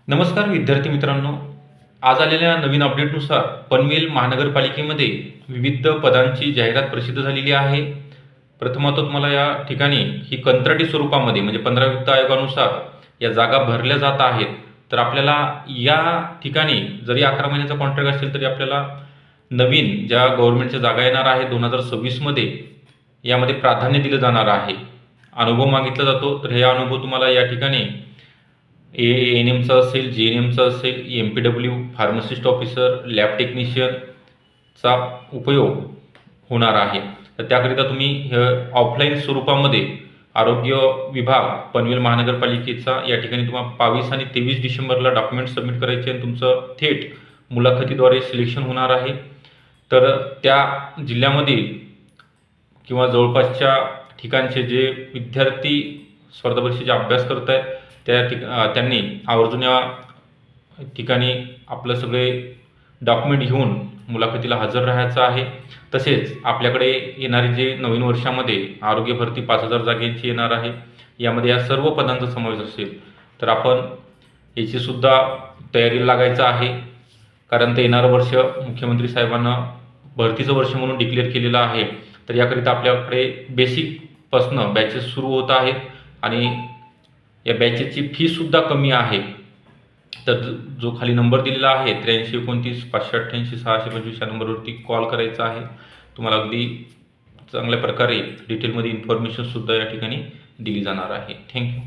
नमस्कार विद्यार्थी मित्रांनो, आज आलेल्या नवीन अपडेटनुसार पनवेल महानगरपालिकेमध्ये विविध पदांची जाहिरात प्रसिद्ध झालेली आहे. प्रथमतः तुम्हाला या ठिकाणी ही कंत्राटी स्वरूपामध्ये म्हणजे 15 वित्त आयोगानुसार या जागा भरल्या जात आहेत. तर आपल्याला या ठिकाणी जरी 11 महिन्याचा कॉन्ट्रॅक्ट असेल तरी आपल्याला नवीन ज्या गव्हर्नमेंटच्या जागा येणार आहेत 2026 मध्ये यामध्ये प्राधान्य दिलं जाणार आहे. अनुभव मागितला जातो, तर हे अनुभव तुम्हाला या ठिकाणी ANMचा असेल, GNMचा असेल, MPW, फार्मासिस्ट ऑफिसर, लॅब टेक्निशियनचा उपयोग होणार आहे. तर त्याकरिता तुम्ही ऑफलाईन स्वरूपामध्ये आरोग्य विभाग पनवेल महानगरपालिकेचा या ठिकाणी तुम्हाला 22 आणि 23 डिसेंबरला डॉक्युमेंट सबमिट करायचे आणि तुमचं थेट मुलाखतीद्वारे सिलेक्शन होणार आहे. तर त्या जिल्ह्यामधील किंवा जवळपासच्या ठिकाणचे जे विद्यार्थी स्पर्धा परीक्षेचा अभ्यास करत आहेत त्यांनी आवर्जून या ठिकाणी आपलं सगळे डॉक्युमेंट घेऊन मुलाखतीला हजर राहायचं आहे. तसेच आपल्याकडे येणारी जे नवीन वर्षामध्ये आरोग्य भरती 5000 जागेची येणार आहे. यामध्ये या सर्व पदांचा समावेश असेल. तर आपण याचीसुद्धा तयारीला लागायचं आहे, कारण ते येणारं वर्ष मुख्यमंत्री साहेबांना भरतीचं वर्ष म्हणून डिक्लेअर केलेलं आहे. तर याकरिता आपल्याकडे बेसिकपासनं बॅचेस सुरू होत आहेत आणि या बॅचेसची फीसुद्धा कमी आहे. तर जो खाली नंबर दिलेला आहे 8329 588 625 या नंबरवरती कॉल करायचा आहे. तुम्हाला अगदी चांगल्या प्रकारे डिटेलमध्ये इन्फॉर्मेशनसुद्धा या ठिकाणी दिली जाणार आहे. थँक्यू.